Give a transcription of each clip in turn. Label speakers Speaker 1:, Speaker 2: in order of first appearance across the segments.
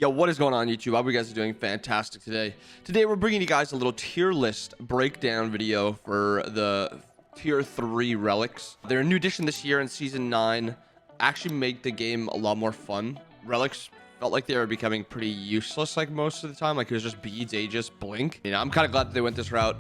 Speaker 1: Yo, what is going on YouTube? I hope you guys are doing fantastic today. Today we're bringing you guys a little tier list breakdown video for the tier 3 relics. They're a new addition this year in season 9. Actually make the game a lot more fun. Relics felt like they were becoming pretty useless like most of the time. Like it was just beads, Aegis, blink. You know, I'm kind of glad that they went this route.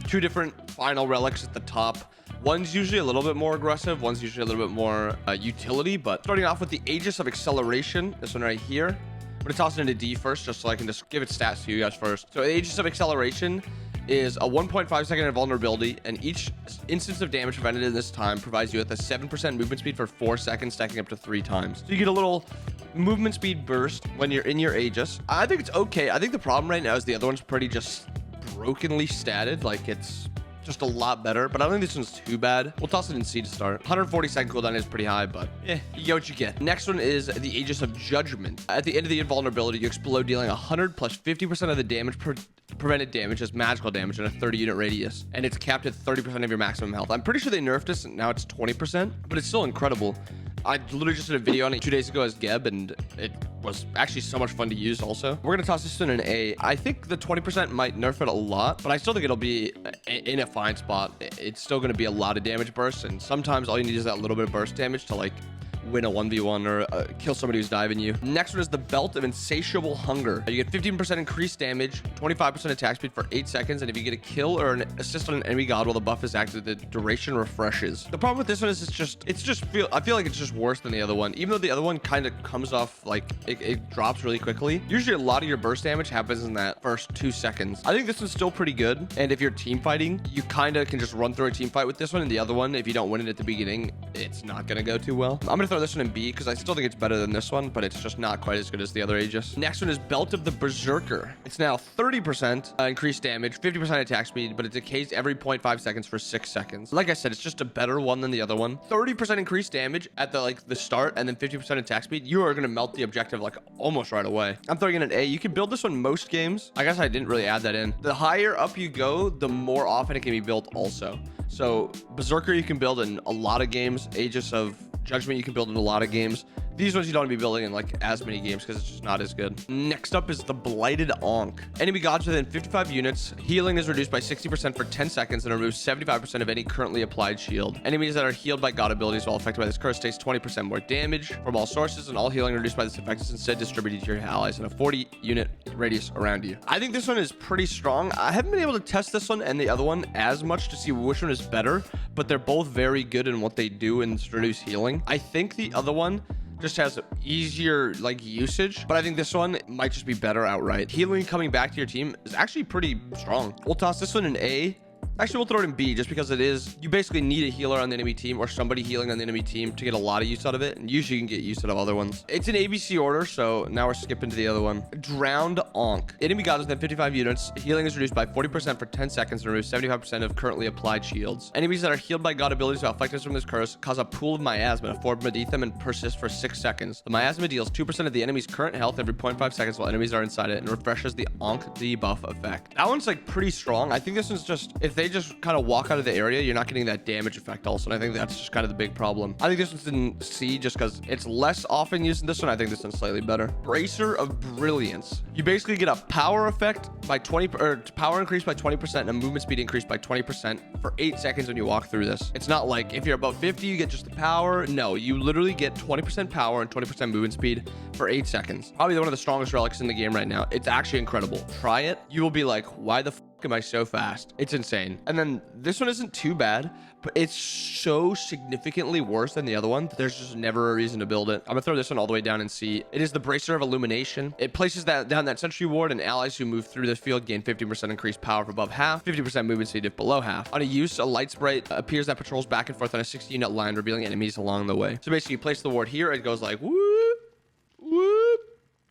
Speaker 1: 2 different final relics at the top. One's usually a little bit more aggressive. One's usually a little bit more utility. But starting off with the Aegis of Acceleration, this one right here. I'm going to toss it into D first, just so I can just give it stats to you guys first. So Aegis of Acceleration is a 1.5 second invulnerability, and each instance of damage prevented in this time provides you with a 7% movement speed for 4 seconds, stacking up to 3 times. So you get a little movement speed burst when you're in your Aegis. I think it's okay. I think the problem right now is the other one's pretty just brokenly statted. Like it's just a lot better, but I don't think this one's too bad. We'll toss it in C to start. 140 second cooldown is pretty high, but you get what you get. Next one is the Aegis of Judgment. At the end of the invulnerability, you explode, dealing 100 plus 50% of the damage prevented damage as magical damage in a 30 unit radius, and it's capped at 30% of your maximum health. I'm pretty sure they nerfed this and now it's 20%, but it's still incredible. I literally just did a video on it 2 days ago as Geb, and it was actually so much fun to use also. We're going to toss this in an A. I think the 20% might nerf it a lot, but I still think it'll be in a fine spot. It's still going to be a lot of damage bursts, and sometimes all you need is that little bit of burst damage to like win a 1v1 or kill somebody who's diving you. Next one is the Belt of Insatiable Hunger. You get 15% increased damage, 25% attack speed for 8 seconds, and if you get a kill or an assist on an enemy god while the buff is active, the duration refreshes. The problem with this one is I feel like it's just worse than the other one, even though the other one kind of comes off like it drops really quickly. Usually a lot of your burst damage happens in that first 2 seconds. I think this one's still pretty good, and if you're team fighting, you kind of can just run through a team fight with this one, and the other one, if you don't win it at the beginning, it's not gonna go too well. I'm gonna throw this one in B because I still think it's better than this one, but it's just not quite as good as the other Aegis. Next one is Belt of the Berserker. It's now 30% increased damage, 50% attack speed, but it decays every 0.5 seconds for 6 seconds. Like I said, it's just a better one than the other one. 30% increased damage at the start, and then 50% attack speed. You are going to melt the objective like almost right away. I'm throwing in an A. You can build this one most games. I guess I didn't really add that in. The higher up you go, the more often it can be built also. So Berserker you can build in a lot of games. Aegis of Judgment you can build in a lot of games. These ones you don't want to be building in like as many games because it's just not as good. Next up is the Blighted Ankh. Enemy gods within 55 units. Healing is reduced by 60% for 10 seconds and removes 75% of any currently applied shield. Enemies that are healed by god abilities while affected by this curse takes 20% more damage from all sources, and all healing reduced by this effect is instead distributed to your allies in a 40 unit radius around you. I think this one is pretty strong. I haven't been able to test this one and the other one as much to see which one is better, but they're both very good in what they do and reduce healing. I think the other one just has easier like usage, but I think this one might just be better outright. Healing coming back to your team is actually pretty strong. We'll toss this one in A. Actually, we'll throw it in B just because you basically need a healer on the enemy team or somebody healing on the enemy team to get a lot of use out of it. And usually you can get use out of other ones. It's in ABC order, so now we're skipping to the other one. Drowned Ankh. Enemy god is within 55 units. Healing is reduced by 40% for 10 seconds and removes 75% of currently applied shields. Enemies that are healed by god abilities while affected from this curse cause a pool of miasma to form beneath them and persist for 6 seconds. The miasma deals 2% of the enemy's current health every 0.5 seconds while enemies are inside it and refreshes the Ankh debuff effect. That one's like pretty strong. I think this one's just, if they just kind of walk out of the area, you're not getting that damage effect also, and I think that's just kind of the big problem. I think this one's in C just because it's less often used than this one. I think this one's slightly better. Bracer of Brilliance. You basically get a power effect by 20, or power increase by 20% and a movement speed increase by 20% for 8 seconds when you walk through this. It's not like if you're above 50 you get just the power. No, you literally get 20% power and 20% movement speed for 8 seconds. Probably one of the strongest relics in the game right now. It's actually incredible. Try it. You will be like, why the am I so fast? It's insane. And then this one isn't too bad, but it's so significantly worse than the other one. There's just never a reason to build it. I'm gonna throw this one all the way down in C. It is the Bracer of Illumination. It places that down that sentry ward, and allies who move through this field gain 50% increased power if above half, 50% movement speed if below half. On a use, a light sprite appears that patrols back and forth on a 60 unit line, revealing enemies along the way. So basically you place the ward here, it goes like whoop, whoop,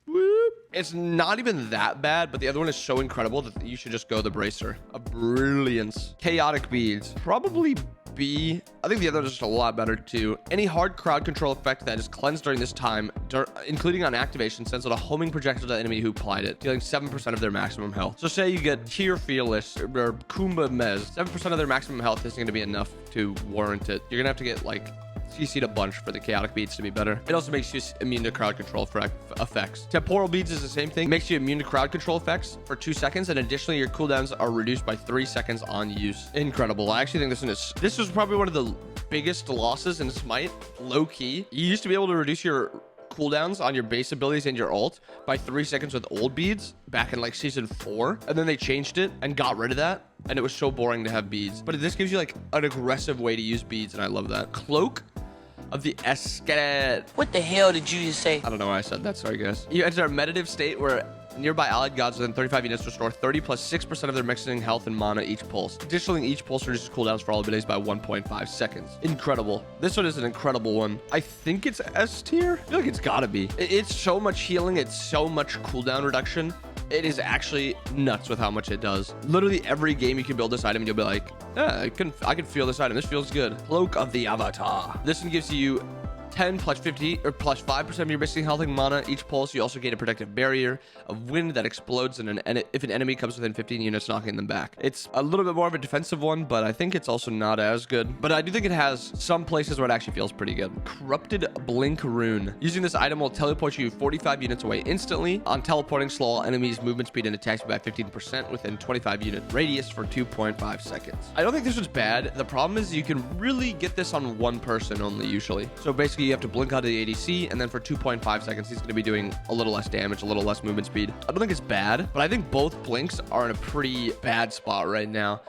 Speaker 1: whoop. It's not even that bad, but the other one is so incredible that you should just go the Bracer of Brilliance. Chaotic Beads. Probably B. I think the other is just a lot better too. Any hard crowd control effect that is cleansed during this time, including on activation, sends out a homing projectile to the enemy who applied it, dealing 7% of their maximum health. So say you get Tear Fearless or Kumba Mez, 7% of their maximum health isn't going to be enough to warrant it. You're going to have to get like CC'd a bunch for the chaotic beads to be better. It also makes you immune to crowd control effects. Temporal beads is the same thing. Makes you immune to crowd control effects for 2 seconds, and additionally your cooldowns are reduced by 3 seconds on use. Incredible. I actually think this was probably one of the biggest losses in Smite, low key. You used to be able to reduce your cooldowns on your base abilities and your ult by 3 seconds with old beads back in like season 4, and then they changed it and got rid of that, and it was so boring to have beads. But this gives you like an aggressive way to use beads, and I love that. Cloak of the Escadet.
Speaker 2: What the hell did you just say?
Speaker 1: I don't know why I said that, sorry guys. You enter a meditative state where nearby allied gods within 35 units restore 30 plus 6% of their mixing health and mana each pulse. Additionally, each pulse reduces cooldowns for all abilities by 1.5 seconds. Incredible. This one is an incredible one. I think it's S tier. I feel like it's gotta be. It's so much healing. It's so much cooldown reduction. It is actually nuts with how much it does. Literally every game you can build this item and you'll be like, yeah, I can feel this item. This feels good. Cloak of the Avatar. This one gives you 10 plus 50 or plus 5% of your missing health and mana each pulse. You also gain a protective barrier of wind that explodes if an enemy comes within 15 units, knocking them back. It's a little bit more of a defensive one, but I think it's also not as good. But I do think it has some places where it actually feels pretty good. Corrupted Blink Rune. Using this item will teleport you 45 units away instantly. On teleporting, slow all enemies' movement speed and attack speed by 15% within 25 unit radius for 2.5 seconds. I don't think this was bad. The problem is you can really get this on one person only usually. So basically you have to blink out of the ADC, and then for 2.5 seconds he's going to be doing a little less damage, a little less movement speed. I don't think it's bad, but I think both blinks are in a pretty bad spot right now.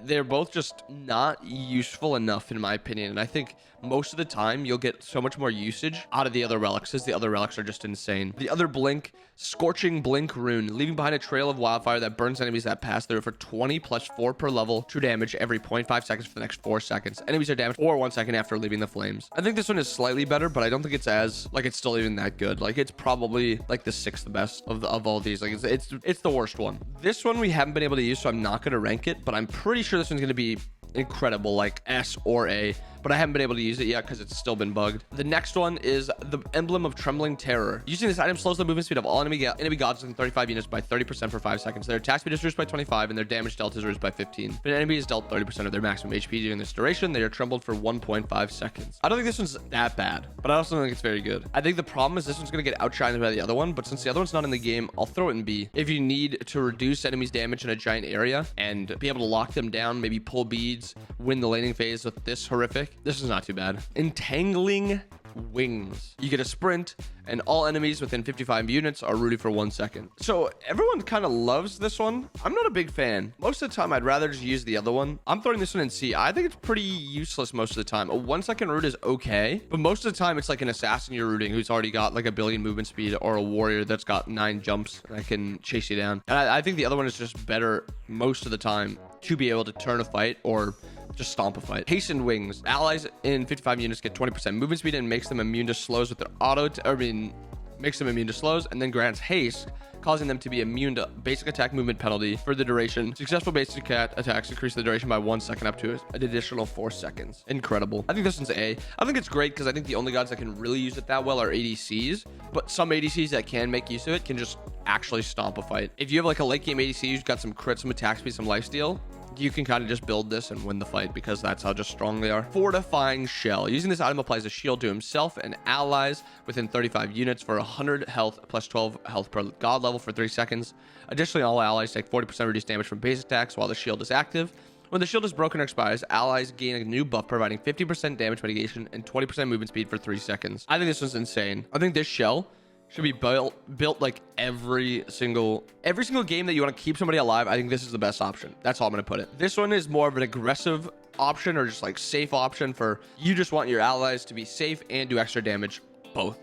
Speaker 1: They're both just not useful enough in my opinion, and I think most of the time you'll get so much more usage out of the other relics, as the other relics are just insane. The other blink, Scorching Blink Rune, leaving behind a trail of wildfire that burns enemies that pass through for 20 plus 4 per level, true damage every 0.5 seconds for the next 4 seconds. Enemies are damaged for 1 second after leaving the flames. I think this one is slightly better, but I don't think it's as, like, it's still even that good. Like, it's probably like the 6th best of all these. Like, it's the worst one. This one we haven't been able to use, so I'm not going to rank it, but I'm pretty sure this one's going to be incredible, like S or A, but I haven't been able to use it yet because it's still been bugged. The next one is the Emblem of Trembling Terror. Using this item slows the movement speed of all enemy gods within 35 units by 30% for 5 seconds. Their attack speed is reduced by 25 and their damage delta is reduced by 15. If an enemy is dealt 30% of their maximum HP during this duration, they are trembled for 1.5 seconds. I don't think this one's that bad, but I also don't think it's very good. I think the problem is this one's going to get outshined by the other one, but since the other one's not in the game, I'll throw it in B. If you need to reduce enemies' damage in a giant area and be able to lock them down, maybe pull beads, win the laning phase with this horrific, this is not too bad. Entangling Wings. You get a sprint, and all enemies within 55 units are rooted for 1 second. So everyone kind of loves this one. I'm not a big fan. Most of the time, I'd rather just use the other one. I'm throwing this one in C. I think it's pretty useless most of the time. A 1 second root is okay, but most of the time, it's like an assassin you're rooting who's already got like a billion movement speed, or a warrior that's got 9 jumps that can chase you down. And I think the other one is just better most of the time to be able to turn a fight or just stomp a fight. Hastened Wings. Allies in 55 units get 20% movement speed and makes them immune to slows with their makes them immune to slows, and then grants haste, causing them to be immune to basic attack movement penalty for the duration. Successful basic attacks increase the duration by 1 second up to an additional 4 seconds. Incredible. I think this one's A. I think it's great because I think the only gods that can really use it that well are ADCs, but some ADCs that can make use of it can just actually stomp a fight. If you have like a late game ADC who's got some crit, some attack speed, some lifesteal, you can kind of just build this and win the fight because that's how just strong they are. Fortifying Shell. Using this item applies a shield to himself and allies within 35 units for 100 health plus 12 health per god level for 3 seconds. Additionally, all allies take 40% reduced damage from base attacks while the shield is active. When the shield is broken or expires, allies gain a new buff providing 50% damage mitigation and 20% movement speed for 3 seconds. I think this one's insane. I think this shell should be built like every single game that you want to keep somebody alive. I think this is the best option. That's all I'm going to put it. This one is more of an aggressive option, or just like safe option for you just want your allies to be safe and do extra damage. Both.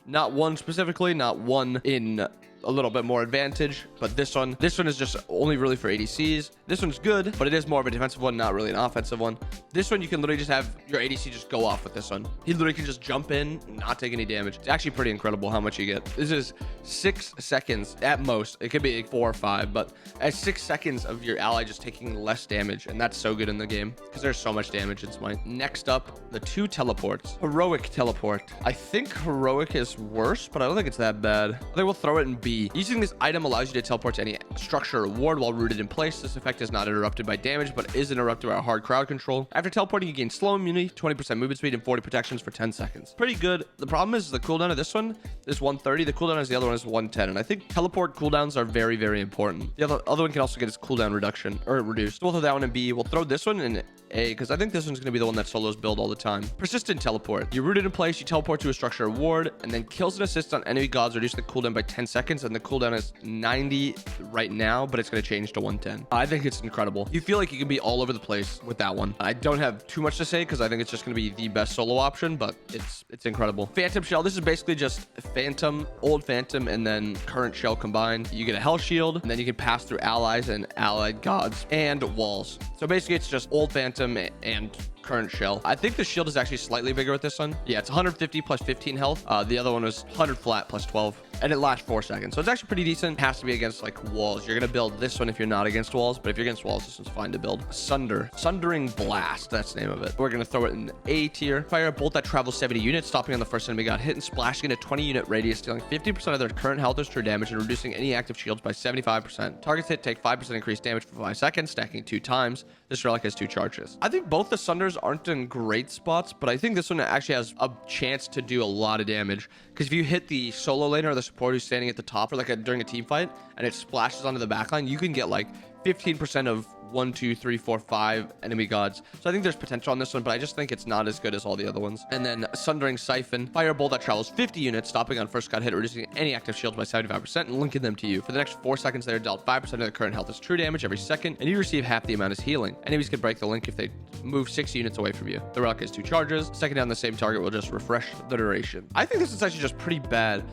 Speaker 1: Not one specifically, not one in a little bit more advantage, but this one is just only really for ADCs. This one's good, but it is more of a defensive one, not really an offensive one. This one, you can literally just have your ADC just go off with this one. He literally can just jump in, not take any damage. It's actually pretty incredible how much you get. This is 6 seconds at most. It could be like 4 or 5, but at 6 seconds of your ally just taking less damage, and that's so good in the game because there's so much damage in Smite. Next up, the 2 teleports. Heroic Teleport. I think Heroic is worse, but I don't think it's that bad. I think we'll throw it in B B. Using this item allows you to teleport to any structure or ward while rooted in place. This effect is not interrupted by damage, but is interrupted by hard crowd control. After teleporting, you gain slow immunity, 20% movement speed, and 40 protections for 10 seconds. Pretty good. The problem is the cooldown of this one is 130. The cooldown of the other one is 110. And I think teleport cooldowns are very, very important. The other one can also get its cooldown reduction or reduced. We'll throw that one in B. We'll throw this one in A because I think this one's going to be the one that solos build all the time. Persistent teleport. You're rooted in place. You teleport to a structure or ward, and then kills and assists on enemy gods reduce the cooldown by 10 seconds. And the cooldown is 90 right now, but it's going to change to 110. I think it's incredible. You feel like you can be all over the place with that one. I don't have too much to say because I think it's just going to be the best solo option, but it's incredible. Phantom Shell. This is basically just Phantom, old Phantom, and then current Shell combined. You get a health shield, and then you can pass through allies and allied gods and walls. So basically, it's just old Phantom and current shell. I think the shield is actually slightly bigger with this one. Yeah, it's 150 plus 15 health. The other one was 100 flat plus 12, and it lasts 4 seconds. So it's actually pretty decent. It has to be against like walls. You're gonna build this one if you're not against walls, but if you're against walls, this one's fine to build. Sunder, Sundering Blast. That's the name of it. We're gonna throw it in A tier. Fire a bolt that travels 70 units, stopping on the first enemy got hit and splashing in a 20 unit radius, stealing 50% of their current health or true damage and reducing any active shields by 75%. Targets hit take 5% increased damage for 5 seconds, stacking 2 times. This relic has 2 charges. I think both the Sunders aren't in great spots, but I think this one actually has a chance to do a lot of damage because if you hit the solo laner or the support who's standing at the top or like during a team fight and it splashes onto the backline, you can get like 15% of 1, 2, 3, 4, 5 enemy gods. So I think there's potential on this one, but I just think it's not as good as all the other ones. And then Sundering Siphon, Firebolt that travels 50 units, stopping on first god hit, reducing any active shields by 75% and linking them to you. For the next 4 seconds, they are dealt 5% of their current health as true damage every second, and you receive half the amount as healing. Enemies can break the link if they move 6 units away from you. The relic has 2 charges. Second down the same target will just refresh the duration. I think this is actually just pretty bad.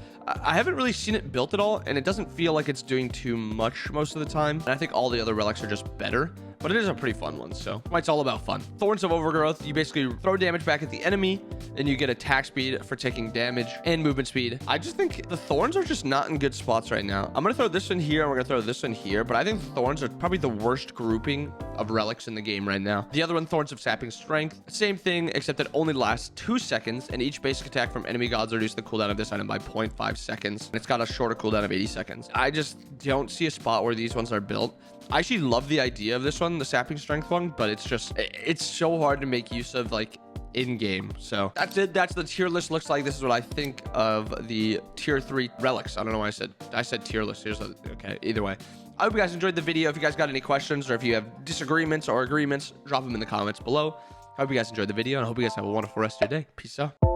Speaker 1: I haven't really seen it built at all, and it doesn't feel like it's doing too much most of the time. And I think all the other relics are just better, but it is a pretty fun one, so it's all about fun. Thorns of Overgrowth, you basically throw damage back at the enemy, and you get attack speed for taking damage and movement speed. I just think the Thorns are just not in good spots right now. I'm gonna throw this one here, and we're gonna throw this one here, but I think the Thorns are probably the worst grouping of relics in the game right now. The other one, Thorns of Sapping Strength, same thing, except it only lasts 2 seconds, and each basic attack from enemy gods reduce the cooldown of this item by 0.5 seconds. And it's got a shorter cooldown of 80 seconds. I just don't see a spot where these ones are built. I actually love the idea of this one, the Sapping Strength one, but it's so hard to make use of like in-game. So that's it. That's the tier list looks like. This is what I think of the tier 3 relics. I don't know why I said tier list. Okay, either way. I hope you guys enjoyed the video. If you guys got any questions or if you have disagreements or agreements, drop them in the comments below. I hope you guys enjoyed the video, and I hope you guys have a wonderful rest of your day. Peace out.